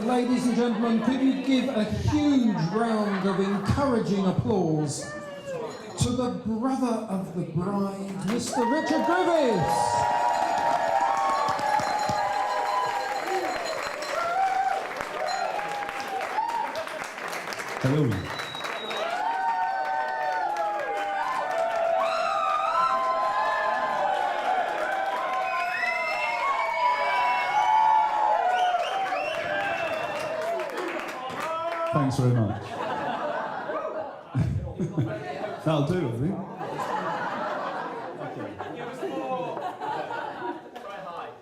ladies and gentlemen, could you give a huge round of encouraging applause to the brother of the bride, Mr. Richard Griffiths. Hello. Thanks very much. That'll do, I think.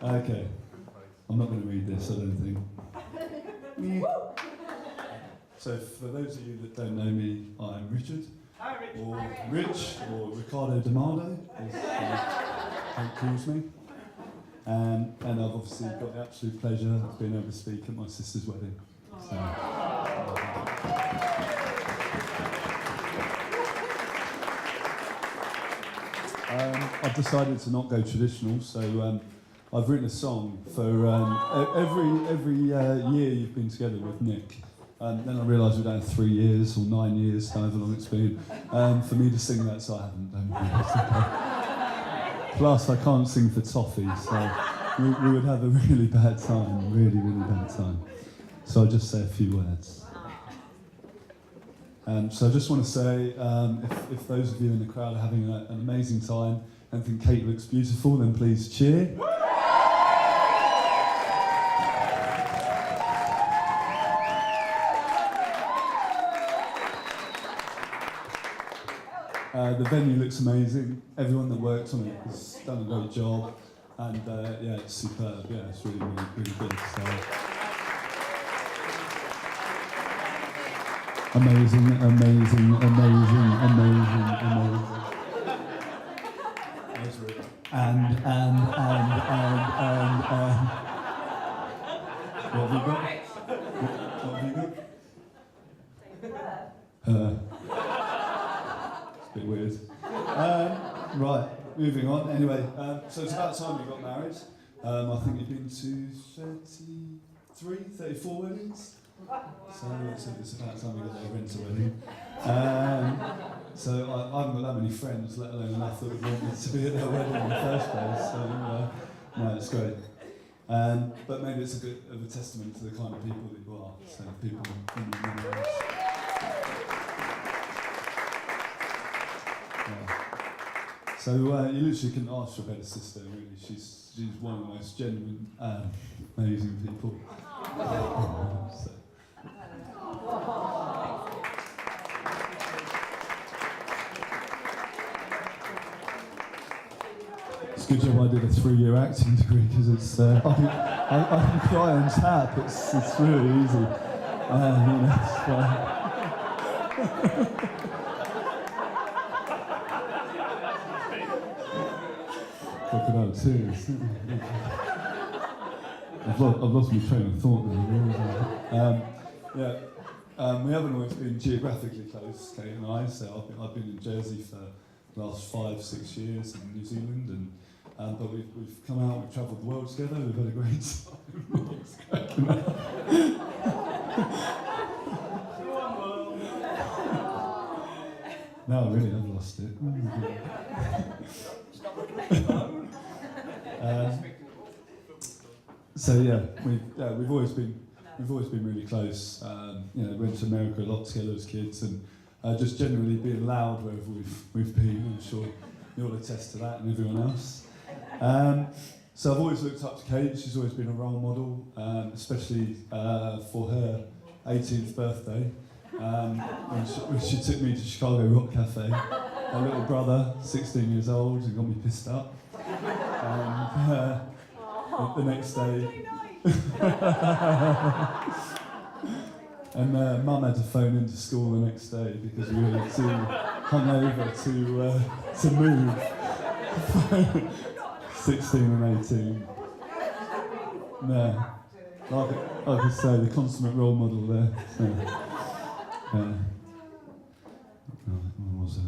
Okay. I'm not going to read this, I don't think. So, for those of you that don't know me, I'm Richard. Hi, Rich. Or Rich, or Ricardo D'Amato, as Hank calls me. And I've obviously got the absolute pleasure of being able to speak at my sister's wedding. So, I've decided to not go traditional, so I've written a song for every year you've been together with Nick. Then I realised we've done 3 years or 9 years, however long it's been, for me to sing that, so I haven't done it. Plus, I can't sing for toffee, so we would have a really bad time, really, really bad time. So I'll just say a few words. So I just want to say, if those of you in the crowd are having an amazing time and think Kate looks beautiful, then please cheer. The venue looks amazing. Everyone that worked on it has done a great job, and yeah, it's superb. Yeah, it's really, really, really good. So amazing, amazing, amazing, amazing, amazing. And what have you got? What have you got? Bit weird. Right, moving on. Anyway, so it's about time you got married. I think you've been to 33, 34 weddings. So it's about time you got their winter wedding. So I haven't got that many friends, let alone enough that would want me to be at their wedding in the first place. So no, it's great. But maybe it's a bit of a testament to the kind of people that you are. So people in the memories. So you literally couldn't ask for a better sister, really. She's one of the most genuine, amazing people. So. It's a good job I did a 3-year acting degree, because it's I can cry and tap. It's really easy. Crocodile tears. I've lost my train of thought there. We haven't always been geographically close, Kate and I. So I've been in Jersey for the last 5-6 years in New Zealand, but we've come out, we've travelled the world together. We've had a great time. No, really, I've lost it. So yeah, we've always been really close. We went to America a lot together as kids, and just generally being loud wherever we've been. I'm sure you'll attest to that, and everyone else. So I've always looked up to Kate. She's always been a role model, especially for her 18th birthday, when she took me to Chicago Rock Cafe. Her little brother, 16 years old, who got me pissed up. The next day. And Mum had to phone into school the next day because we were too hungover to move. 16 and 18. No. Like I say, the consummate role model there. So, what was I?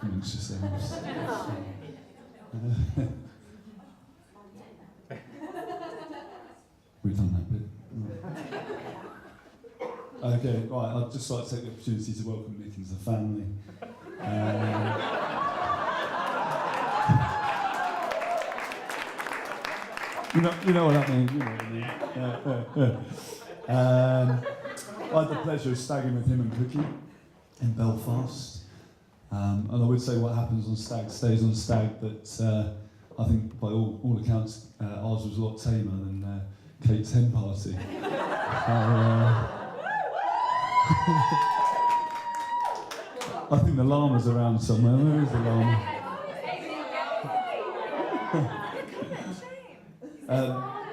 Amongst yourselves. We've done that bit. Okay, right, I'd just like to take the opportunity to welcome Nick into the family. You know what that means, you know what I mean. I had the pleasure of stagging with him and Cookie in Belfast. And I would say what happens on Stag stays on Stag, but I think by all accounts ours was a lot tamer than Kate's hen party. I think the llama's around somewhere. Where is the llama?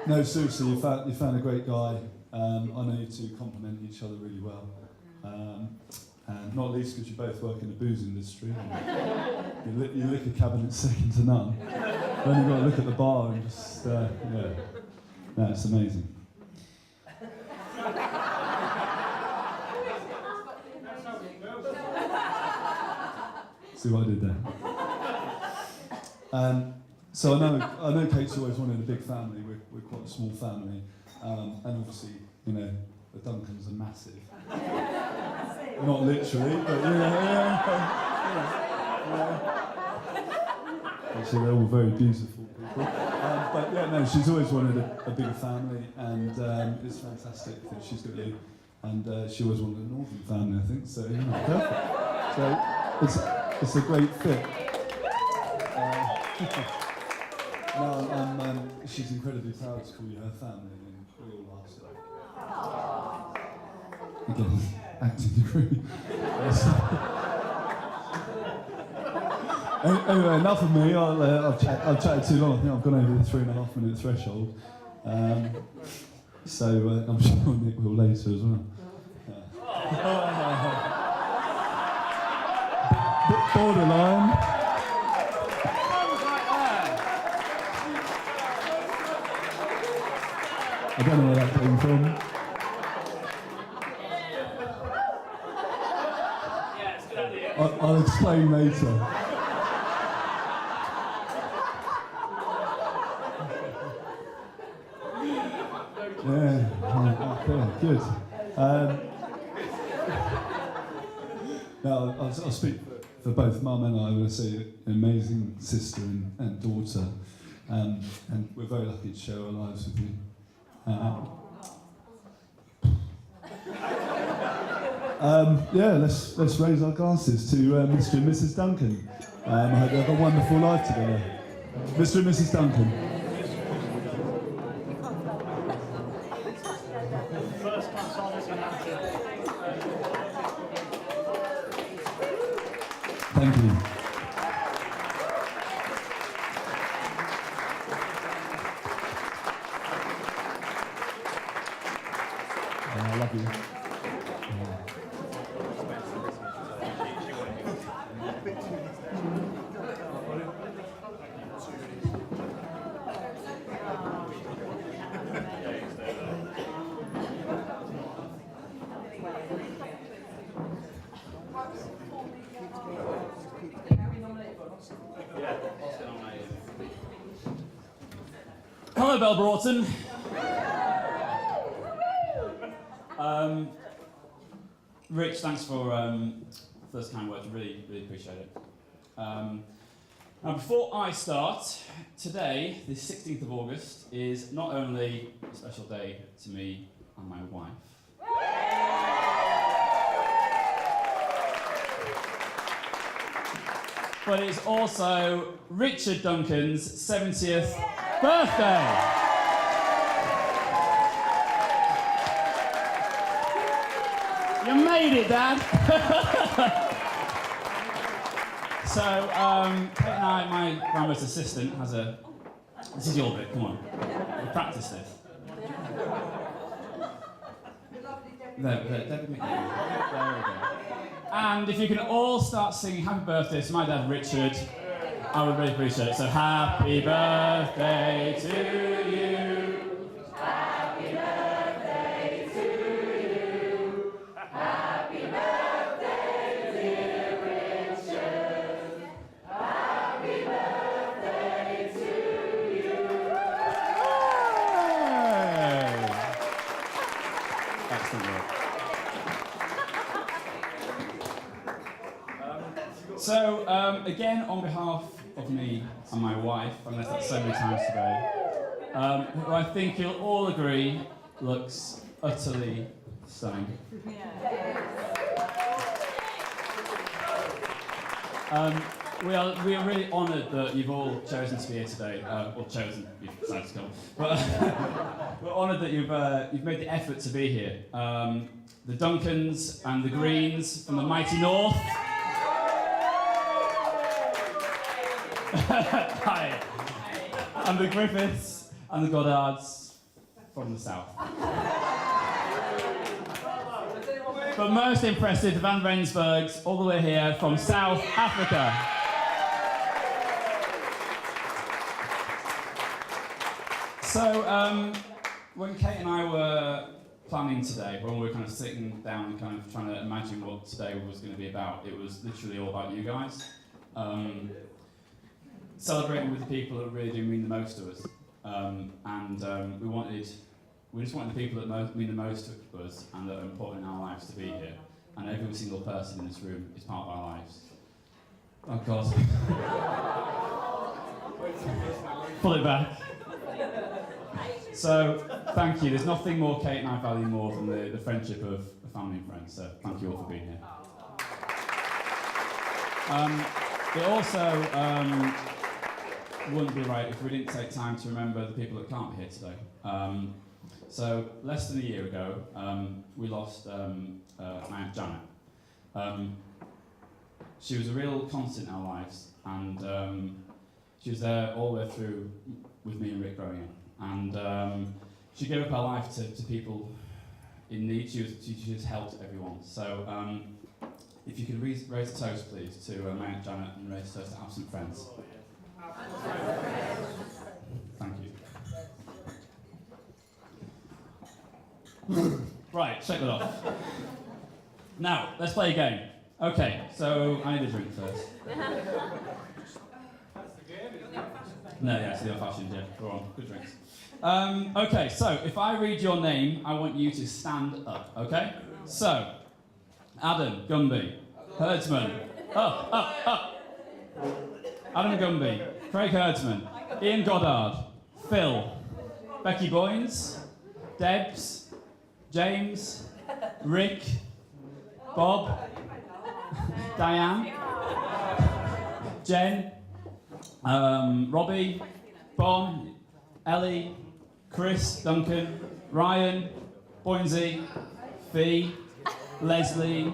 No, seriously, you found a great guy. I know you two complement each other really well. And not least because you both work in the booze industry. You lick a cabinet second to none. Then you've got to look at the bar and just, yeah. No, it's amazing. See what I did there? So I know Kate's always wanted a big family. We're quite a small family. And obviously, you know, the Duncans are massive. Not literally, but yeah. Actually, they're all very beautiful people. But yeah, no, she's always wanted a bigger family, and it's fantastic that she's got you. And she always wanted a northern family, I think. So, you know, perfect. So it's a great fit. No, she's incredibly proud to call you her family, and we all are. So. Again, acting degree. Anyway, enough of me. I've chatted too long. I think I've gone over the 3.5 minute threshold. So I'm sure Nick will later as well. Bit borderline. I don't know where that came from. I'll explain later. Yeah, okay, good. Now, I'll speak for both Mum and I. I would say an amazing sister and daughter, and we're very lucky to share our lives with you. Yeah, let's raise our glasses to Mr. and Mrs. Duncan. I hope you have a wonderful life together. Mr. and Mrs. Duncan. Thank you. I love you. Hello, Bell Broughton. Rich, thanks for those kind words. Really, really appreciate it. Now, before I start, today, the 16th of August, is not only a special day to me and my wife, but it's also Richard Duncan's 70th birthday. You made it, Dad. So, Kate and I, my grandmother's assistant, has a... This is your bit, come on. We'll practice this. There we go. And if you can all start singing happy birthday to my dad, Richard, I would really appreciate it. So, happy birthday to you. Happy birthday to you. Happy birthday, dear Richard. Happy birthday to you. Excellent work. Again, on behalf of me and my wife, I've said that so many times today, who I think you'll all agree looks utterly stunning. We are really honoured that you've all chosen to be here today. You've decided to come. But we're honoured that you've made the effort to be here. The Duncans and the Greens from the mighty north. Hi. And the Griffiths and the Goddards from the south. But most impressive, the Van Rensburgs, all the way here from South Africa. So, when Kate and I were planning today, when we were kind of sitting down and kind of trying to imagine what today was going to be about, it was literally all about you guys. Celebrating with the people that really do mean the most to us. We just wanted the people that mean the most to us and that are important in our lives to be here. And every single person in this room is part of our lives. Oh God. Pull it back. So, thank you. There's nothing more Kate and I value more than the friendship of family and friends. So, thank you all for being here. It also wouldn't be right if we didn't take time to remember the people that can't be here today. So, less than a year ago, we lost my Aunt Janet. She was a real constant in our lives, and she was there all the way through with me and Rick growing up. And she gave up her life to people in need. She just helped everyone. So, if you could raise a toast, please, to my Aunt Janet and raise a toast to absent friends. Thank you. Right, check that off. Now, let's play a game. Okay, so I need a drink first. No, yeah, it's the old-fashioned, yeah. Go on, good drinks. Okay, so if I read your name, I want you to stand up, okay? So, Adam Gumby, herdsman. Up. Adam Gumby, Craig Herdsman, Ian Goddard, Phil, Becky Boynes, Debs, James, Rick, Bob, Diane, Jen, Robbie, Bon, Ellie, Chris, Duncan, Ryan, Boynesy, Fee, Leslie,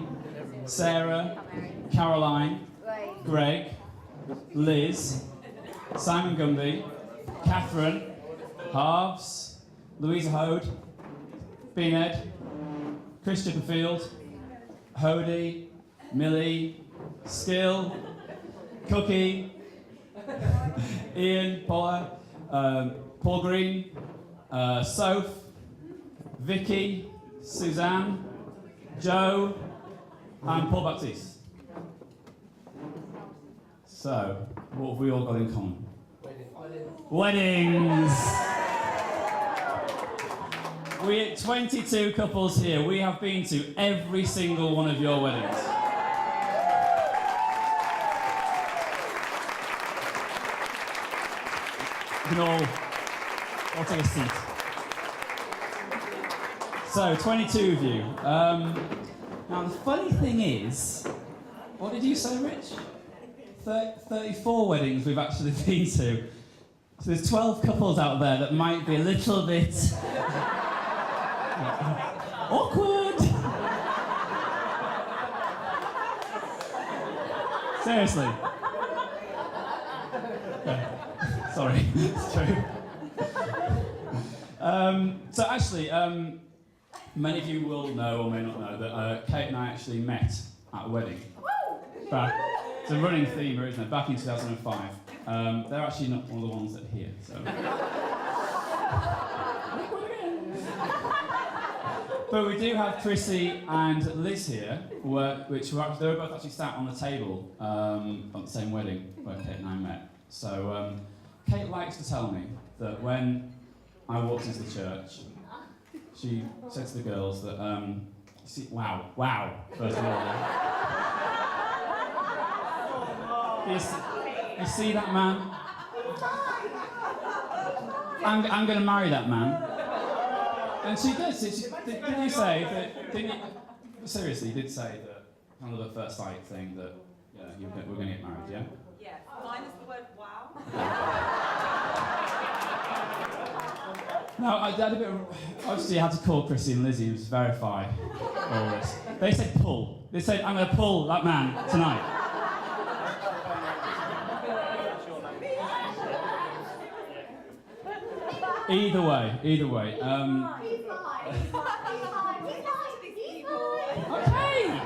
Sarah, Caroline, Greg, Liz, Simon Gumby, Catherine, Harves, Louisa Hode, Beaned, Chris Chipperfield, Hody, Millie, Skill, Cookie, Ian, Paula, Paul Green, Soph, Vicky, Suzanne, Joe, and Paul Baptiste. So, what have we all got in common? Weddings! We're 22 couples here. We have been to every single one of your weddings. You can all take a seat. So, 22 of you. Now, the funny thing is, what did you say, Rich? 34 weddings we've actually been to. So there's 12 couples out there that might be a little bit awkward. Seriously. Sorry, it's true. So actually, many of you will know or may not know that Kate and I actually met at a wedding. It's a running theme, isn't it? Back in 2005. They're actually not one of the ones that are here, so. But we do have Chrissy and Liz here, they were both actually sat on the table on the same wedding where Kate and I met. So Kate likes to tell me that when I walked into the church, she she said to the girls that, wow, first of all. You see that man? I'm going to marry that man. And she did. Did you say that? Seriously, you did say that kind of the first sight thing that we're going to get married, yeah? Yeah, minus the word wow. No, I had a bit of, obviously I had to call Chrissy and Lizzie to verify all this. They said pull. They said, I'm going to pull that man tonight. Either way. Okay.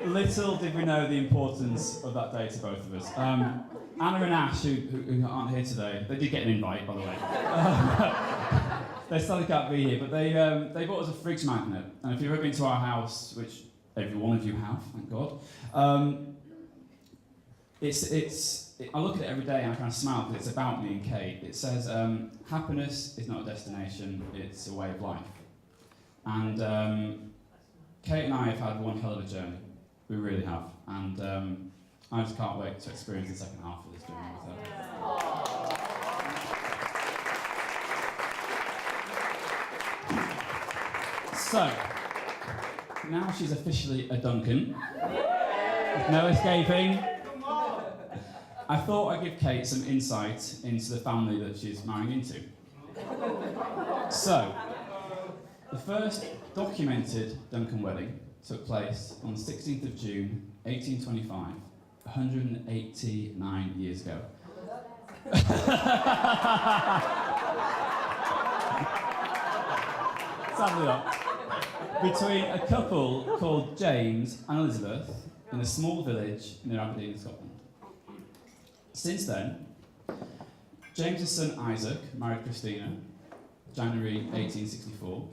Little did we know the importance of that day to both of us. Anna and Ash, who aren't here today, they did get an invite, by the way. They still can't be here, but they bought us a fridge magnet. And if you've ever been to our house, which every one of you have, thank God, I look at it every day and I kind of smile because it's about me and Kate. It says, happiness is not a destination, it's a way of life. And Kate and I have had one hell of a journey. We really have. And I just can't wait to experience the second half of this journey with her. So, now she's officially a Duncan. There's no escaping. I thought I'd give Kate some insight into the family that she's marrying into. So, the first documented Duncan wedding took place on the 16th of June, 1825, 189 years ago. Sadly not. Between a couple called James and Elizabeth in a small village near Aberdeen, Scotland. Since then, James's son Isaac married Christina, January 1864.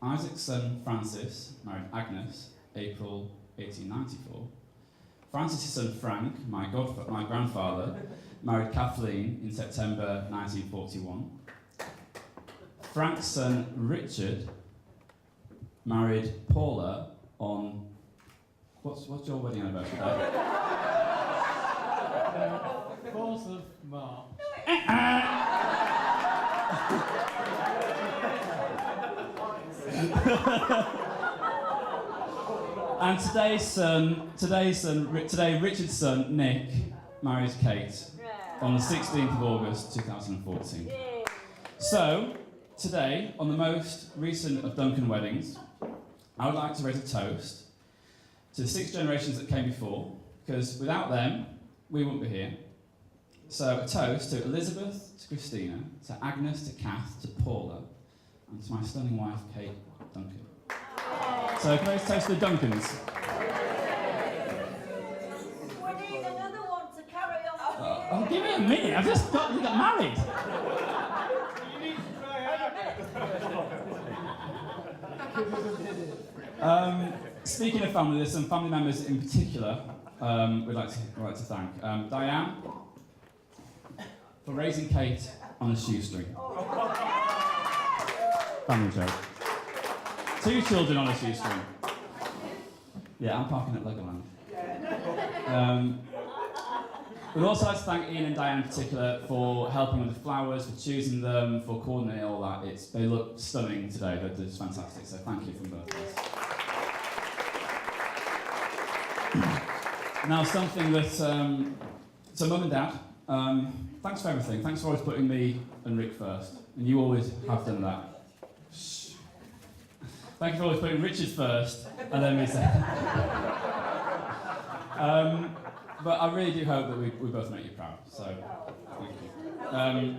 Isaac's son Francis married Agnes, April 1894. Francis' son Frank, my grandfather, married Kathleen in September 1941. Frank's son Richard married Paula on... What's your wedding anniversary day? 4th of March. And today Richard's son Nick marries Kate on the 16th of August 2014. So today, on the most recent of Duncan weddings, I would like to raise a toast to the 6 generations that came before, because without them, we wouldn't be here. So a toast to Elizabeth, to Christina, to Agnes, to Kath, to Paula, and to my stunning wife, Kate Duncan. So can I toast the Duncans? We need another one to carry on. Oh, give me a minute, we got married. You need to try harder. Speaking of family, there's some family members in particular we'd like to thank. Diane, for raising Kate on a shoestring. Family joke. 2 children on a shoestring. Yeah, I'm parking at Legoland. We'd also like to thank Ian and Diane in particular for helping with the flowers, for choosing them, for coordinating all that. They look stunning today. They're just fantastic. So thank you from both of us. Now, something that, so Mum and Dad, thanks for everything. Thanks for always putting me and Rick first. And you always have done that. Shh. Thank you for always putting Richard first, and then me second. But I really do hope that we both make you proud. So, thank you.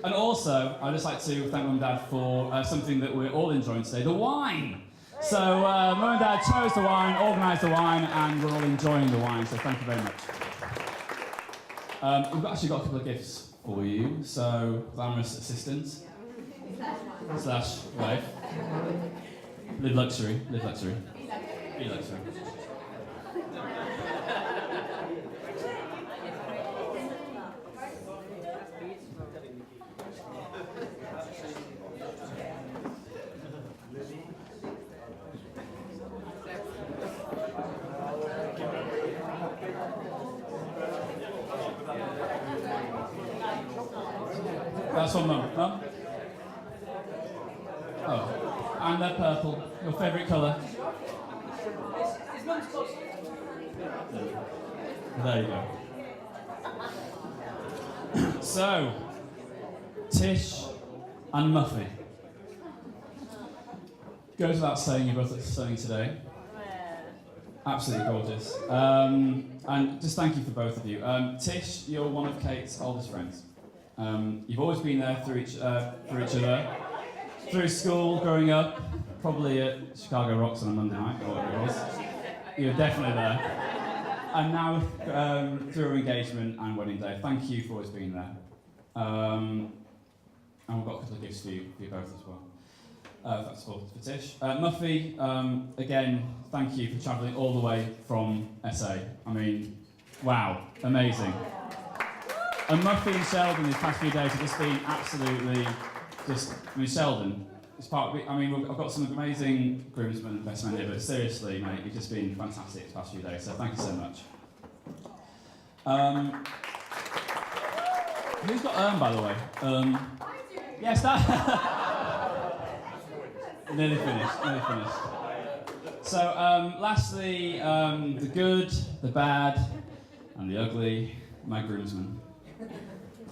And also, I'd just like to thank Mum and Dad for something that we're all enjoying today, the wine. So Mum and Dad chose the wine, organised the wine, and we're all enjoying the wine, so thank you very much. We've actually got a couple of gifts for you. So, glamorous assistant / wife. Live luxury, be luxury. That's from Mum. Mum? Oh. And they're purple. Your favourite colour? His mum's close. There you go. So, Tish and Muffy. Goes without saying you both look stunning today. Absolutely gorgeous. And just thank you for both of you. Tish, you're one of Kate's oldest friends. You've always been there for each other. Through school, growing up, probably at Chicago Rocks on a Monday night, or whatever it was. You're definitely there. And now through our engagement and wedding day, thank you for always being there. And we've got a couple of gifts for you both as well. That's for Tish. Muffy, again, thank you for travelling all the way from SA. I mean, wow, amazing. And Muffy and Sheldon these past few days have just been absolutely Sheldon is part of it. I mean, I've got some amazing groomsmen and best men here, but seriously, mate, you've just been fantastic these past few days, so thank you so much. Who's got by the way? Yes, that. Nearly finished. So, lastly, the good, the bad, and the ugly, my groomsmen.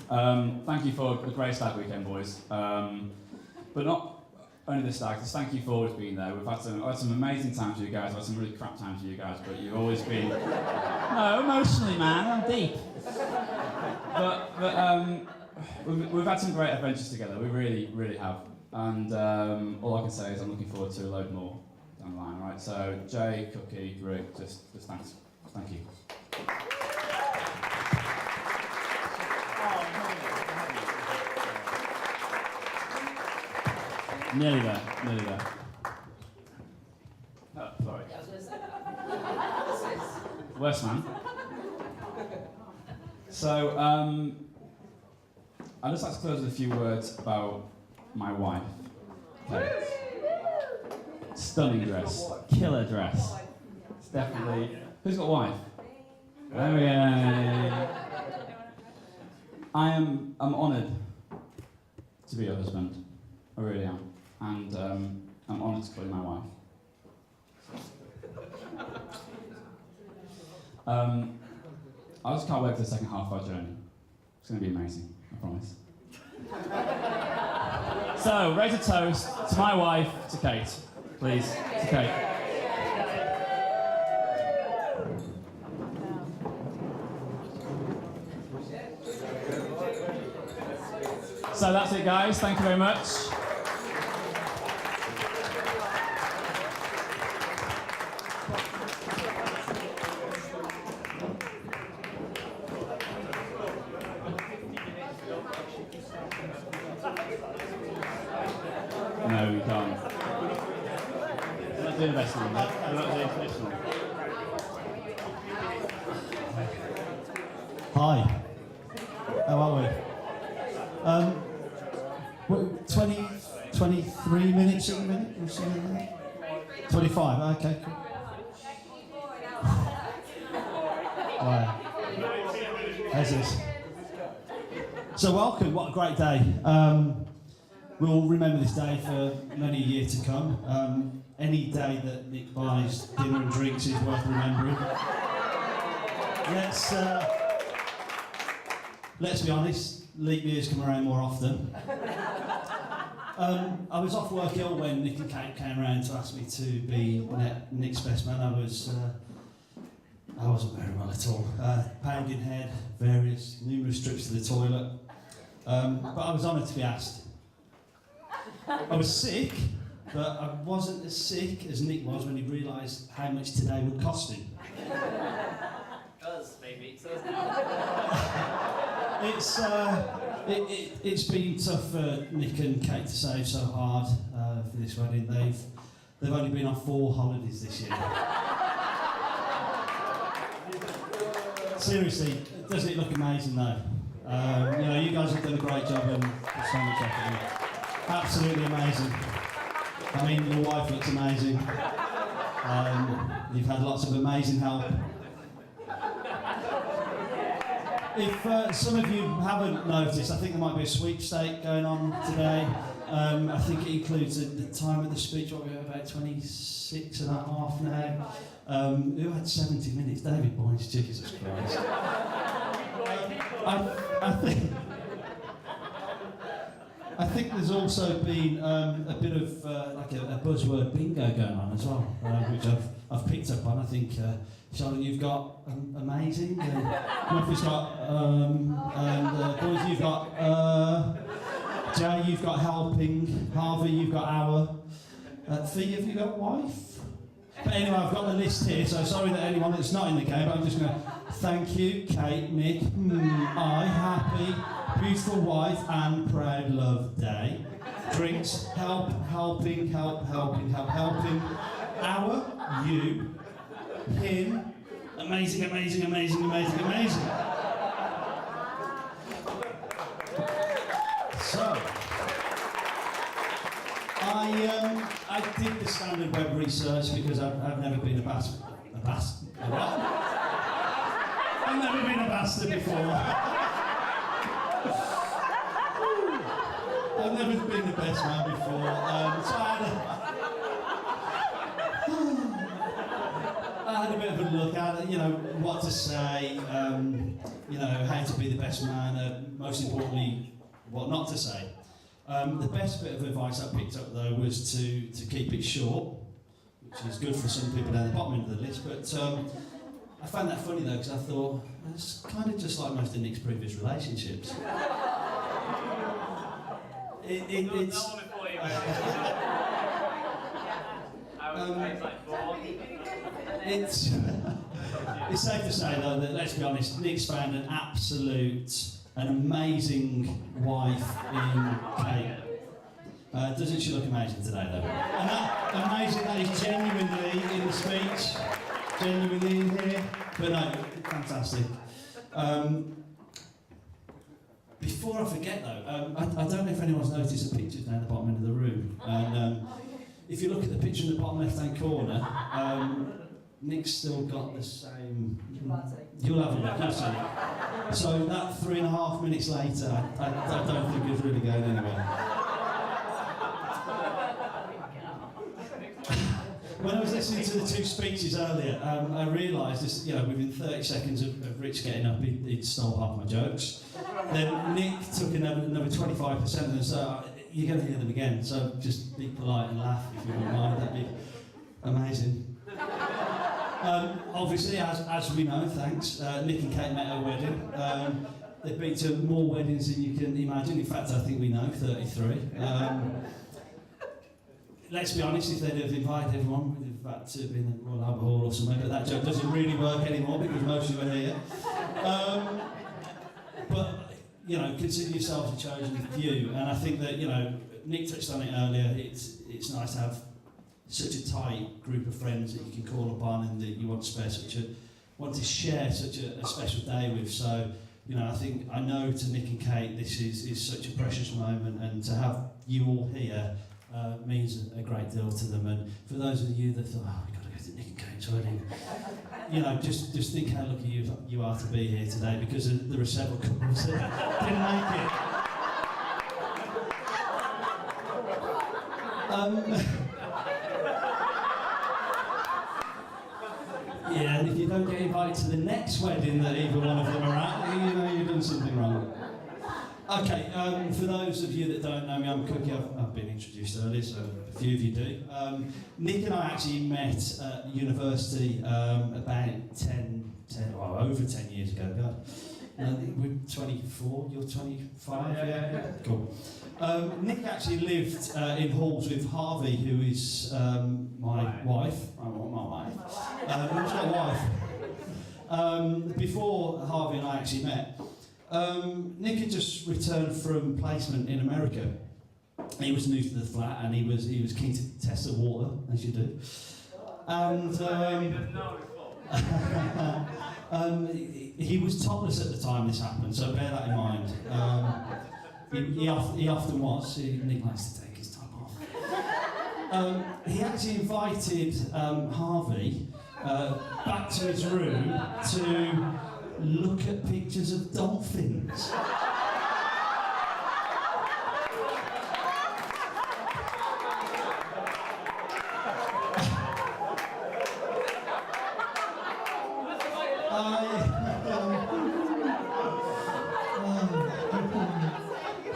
Thank you for a great stag weekend, boys. But not only the stag, just thank you for always being there. I've had some amazing times with you guys, I've had some really crap times with you guys, but you've always been... No, emotionally, man, I'm deep. But we've had some great adventures together, we really, really have. And all I can say is I'm looking forward to a load more down the line, right? So, Jay, Cookie, Rick, just thanks. Thank you. Nearly there. Oh, sorry. Worst man. So, I'd just like to close with a few words about my wife, Kate. Stunning dress, killer dress. It's definitely... Who's got a wife? There we go. I'm honoured to be your husband. I really am. And I'm honoured to call you my wife. I just can't wait for the second half of our journey. It's going to be amazing, I promise. So, raise a toast to my wife, to Kate. Please, to Kate. So that's it, guys. Thank you very much. No, we can't. We're not doing the best one, but we're not doing traditional. Hi. How are we? 23 minutes at the minute or something like that? 25, okay, cool. Wow. How's this? So welcome, what a great day. We'll remember this day for many years to come. Any day that Nick buys dinner and drinks is worth remembering. Let's be honest, leap years come around more often. I was off work ill when Nick and Kate came around to ask me to be Nick's best man. I wasn't very well at all. Pounding head, numerous trips to the toilet. But I was honoured to be asked. I was sick, but I wasn't as sick as Nick was when he realised how much today would cost him. It's been tough for Nick and Kate to save so hard for this wedding. They've only been on 4 holidays this year. Seriously, doesn't it look amazing though? You guys have done a great job and so much effort. Absolutely amazing. I mean, your wife looks amazing. You've had lots of amazing help. If some of you haven't noticed, I think there might be a sweepstake going on today. I think it includes the time of the speech. What, we're about 26 and a half now. Who had 70 minutes? David Boyce, Jesus Christ. I think there's also been a bit of like a buzzword bingo going on as well, which I've picked up on. I think Charlotte, you've got amazing, and Murphy's got and boys, you've got Jay, you've got helping, Harvey, you've got our, Fee, have you got wife? But anyway, I've got the list here, so sorry that anyone that's not in the game, but I'm just going to thank you, Kate, Nick, I, happy, beautiful wife, and proud love day. Drinks, helping, our, you, him, amazing. So, I did the standard web research because I've never been a bastard. I've never been a bastard before. I've never been the best man before. So I had a bit of a look at it, what to say, how to be the best man, most importantly, what not to say. The best bit of advice I picked up though was to keep it short, which is good for some people down the bottom end of the list, but I found that funny though because I thought, it's kind of just like most of Nick's previous relationships. It's safe to say though that, let's be honest, Nick's found an amazing wife in Kate. Doesn't she look amazing today though? And that amazing, that is genuinely in the speech, genuinely in here, but no, fantastic. Before I forget though, I don't know if anyone's noticed the pictures down the bottom end of the room, and if you look at the picture in the bottom left hand corner, Nick's still got the same. You'll have a look, you'll see. So that 3.5 minutes later, I don't think it's really going anywhere. When I was listening to the two speeches earlier, I realised this, within 30 seconds of Rich getting up, he'd stole half my jokes. Then Nick took another 25% of them, so you're going to hear them again. So just be polite and laugh if you don't mind. That'd be amazing. Obviously, as we know, thanks, Nick and Kate met at a wedding. They've been to more weddings than you can imagine. In fact, I think we know, 33. Let's be honest, if they'd have invited everyone, we'd have had to have been at Royal Albert Hall or something, but that joke doesn't really work anymore because most of you are here. But, consider yourselves a chosen few, and I think that, Nick touched on it earlier, it's nice to have such a tight group of friends that you can call upon and that you want to share such a special day with. So, I know to Nick and Kate this is such a precious moment, and to have you all here means a great deal to them. And for those of you that thought, we've got to go to Nick and Kate's wedding, just think how lucky you are to be here today, because there are several couples that didn't make it. Yeah, and if you don't get invited to the next wedding that either one of them are at, you've done something wrong. Okay, for those of you that don't know me, I'm Cookie. I've been introduced earlier, so a few of you do. Nick and I actually met at university about over 10 years ago. God. We're 24, you're 25? Yeah. Cool. Nick actually lived in halls with Harvey, who is my wife. I want my wife. Who's my wife? Before Harvey and I actually met, Nick had just returned from placement in America. He was new to the flat, and he was keen to test the water, as you do. And he was topless at the time this happened, so bear that in mind. He often was. Nick likes to take his top off. He actually invited Harvey back to his room to look at pictures of dolphins.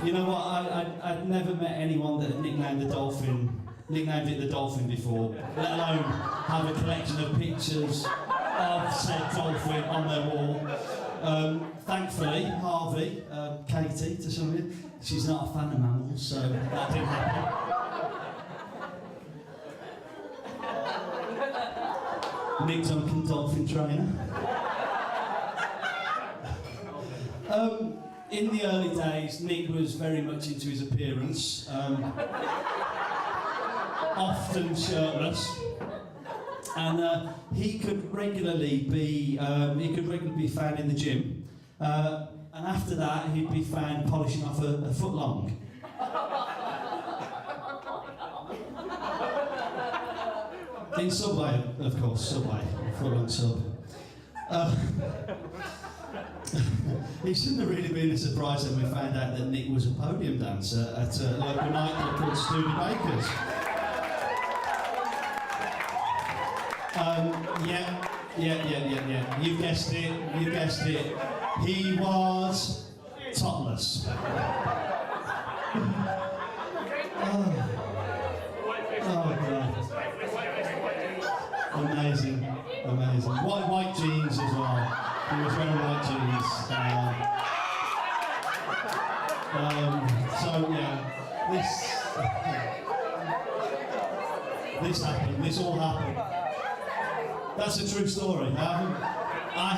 You know what? I'd never met anyone that had nicknamed it the dolphin before, let alone have a collection of pictures of said dolphin on their wall. Thankfully, Harvey, Katie, to some of you, she's not a fan of mammals, so that didn't happen. Nick Duncan, dolphin trainer. In the early days, Nick was very much into his appearance, often shirtless, and he could regularly be found in the gym, and after that he'd be found polishing off a foot long. In Subway, of course, Subway, foot long sub. It shouldn't have really been a surprise when we found out that Nick was a podium dancer at a local nightclub called Studebaker's. Yeah. You guessed it. He was topless. Oh God. Amazing. White jeans as well. He was wearing white jeans. So yeah, this happened. This all happened. That's a true story. I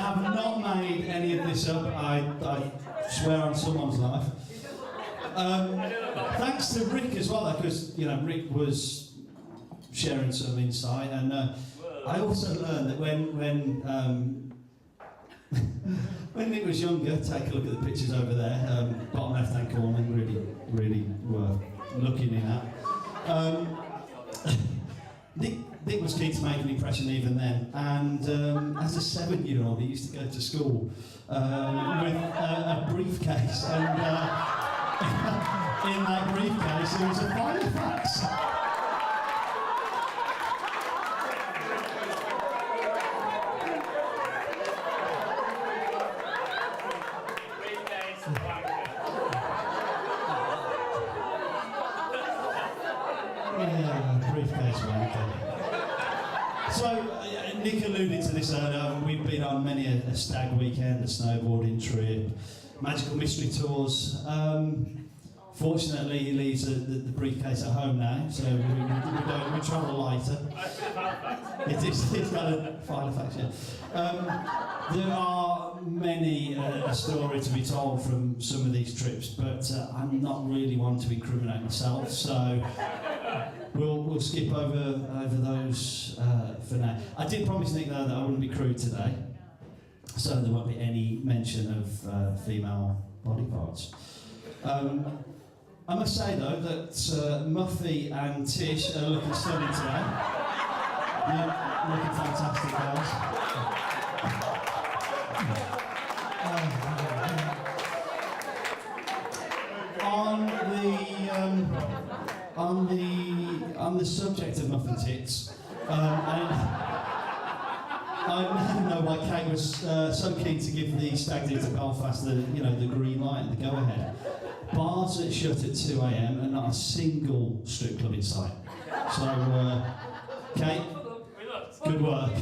have not made any of this up. I swear on someone's life. Thanks to Rick as well, because Rick was sharing some insight, and I also learned that when Nick was younger, take a look at the pictures over there, bottom left-hand corner, really were looking in at. Nick was keen to make an impression even then, and as a 7-year-old, he used to go to school with a briefcase, and in that briefcase there was a Filofax. Nick alluded to this earlier. We've been on many a stag weekend, a snowboarding trip, magical mystery tours. Fortunately, he leaves the briefcase at home now, so we travel lighter. It's got a Filofax, yeah. There are many a story to be told from some of these trips, but I'm not really one to incriminate myself, so we'll skip over those for now. I did promise Nick though that I wouldn't be crude today, so there won't be any mention of female body parts. I must say though that Muffy and Tish are looking stunning today. Yeah, looking fantastic, guys. On the subject of muffin tits, I now know why Kate was so keen to give the stag do to Belfast the green light and the go ahead. Bars that shut at 2 a.m. and not a single strip club in sight. So, Kate, good work.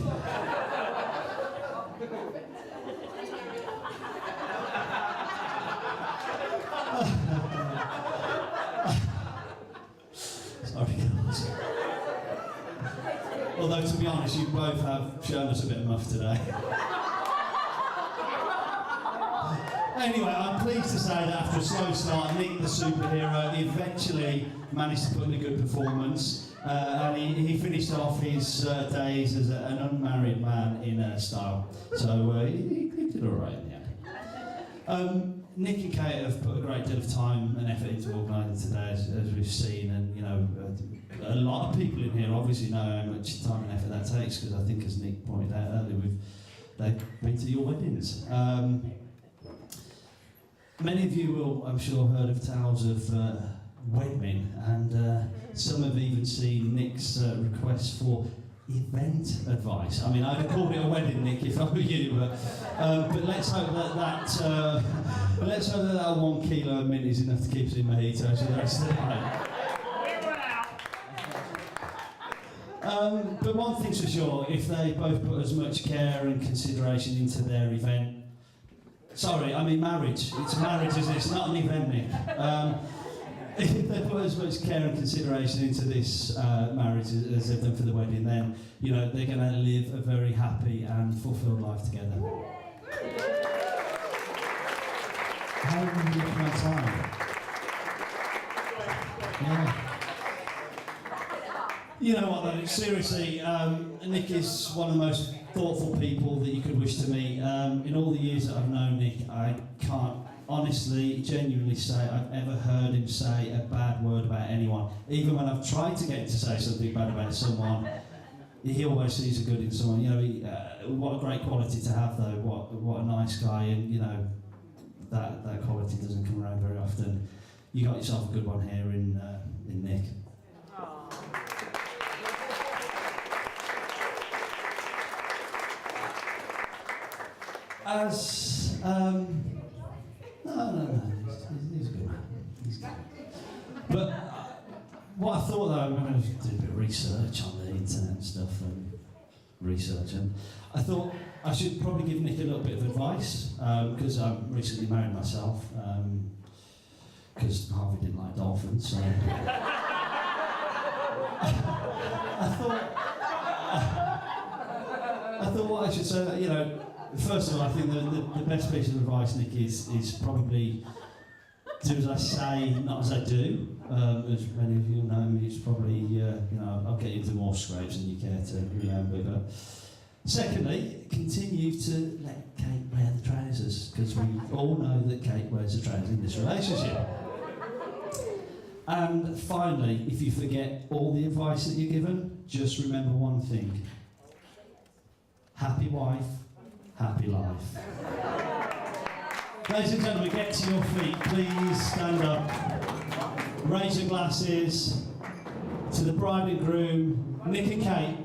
Sorry, girls. Although, to be honest, you both have shown us a bit of muff today. Anyway, I'm pleased to say that after a slow start, Nick the superhero eventually managed to put in a good performance, and he finished off his days as an unmarried man in style. So he did all right in the end. Nick and Kate have put a great deal of time and effort into organising today, as we've seen, and a lot of people in here obviously know how much time and effort that takes, because I think, as Nick pointed out earlier, we've they've been to your weddings. Many of you will, I'm sure, heard of tales of Wedmin, and some have even seen Nick's request for event advice. I mean, I'd have called it a wedding, Nick, if I were you, but let's hope that let's hope that 1 kilo of mint is enough to keep us in mojitos for the rest of the night. But one thing's for sure, if they both put as much care and consideration into their event, sorry, I mean marriage. It's marriage, isn't it? It's not an event, Nick. If they put as much care and consideration into this marriage as they've done for the wedding, then you know they're going to live a very happy and fulfilled life together. How are we looking at time? Yeah. You know what though, seriously, Nick is one of the most thoughtful people that you could wish to meet. In all the years that I've known Nick, I can't honestly, genuinely say I've ever heard him say a bad word about anyone. Even when I've tried to get him to say something bad about someone, he always sees a good in someone. You know, what a great quality to have though, what a nice guy, and you know, that quality doesn't come around very often. You got yourself a good one here in Nick. As no, he's a good man. He's good. But what I thought though, I'm going to do a bit of research on the internet and stuff and research, and I thought I should probably give Nick a little bit of advice because I'm recently married myself. Because Harvey didn't like dolphins, so I thought what I should say that, you know. First of all, I think the best piece of advice, Nick, is probably do as I say, not as I do. As many of you know me, it's probably, you know, I'll get you into more scrapes than you care to remember. But secondly, continue to let Kate wear the trousers, because we all know that Kate wears the trousers in this relationship. And finally, if you forget all the advice that you're given, just remember one thing. Happy wife, happy life. Ladies and gentlemen, get to your feet. Please stand up. Raise your glasses to the bride and groom, Nick and Kate.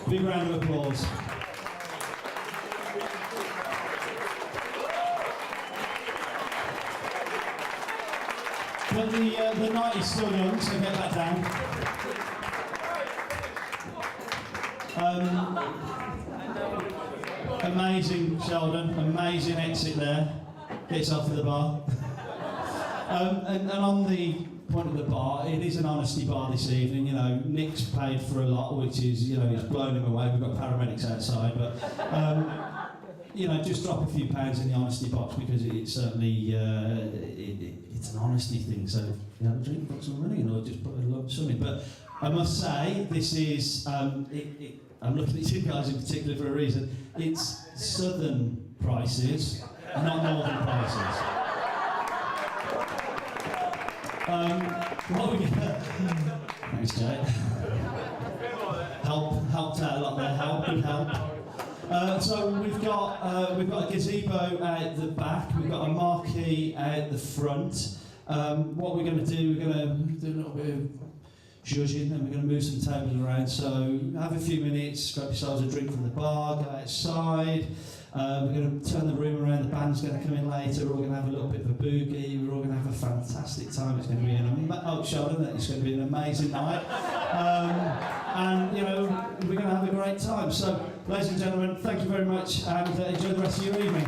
Big round of applause. But the night is still young, so get that down. Amazing, Sheldon. Amazing exit there. Get yourself to the bar. And on the point of the bar, it is an honesty bar this evening. You know, Nick's paid for a lot, which is, you know, it's blown him away. We've got paramedics outside, but you know, just drop a few pounds in the honesty box, because it's certainly it's an honesty thing. So if you have a drink, put some money in, or just put a lump sum in. But I must say, this is I'm looking at you guys in particular for a reason. It's southern prices, not northern prices. What we thanks, Jay. Helped out a lot there. Good help. So we've got a gazebo at the back. We've got a marquee at the front. What we're going to do, we're going to do a little bit of judging, and we're going to move some tables around. So have a few minutes, grab yourselves a drink from the bar, go outside. We're going to turn the room around. The band's going to come in later. We're all going to have a little bit of a boogie. We're all going to have a fantastic time. It's going to be it's going to be an amazing night. And you know, we're going to have a great time. So, ladies and gentlemen, thank you very much, and enjoy the rest of your evening.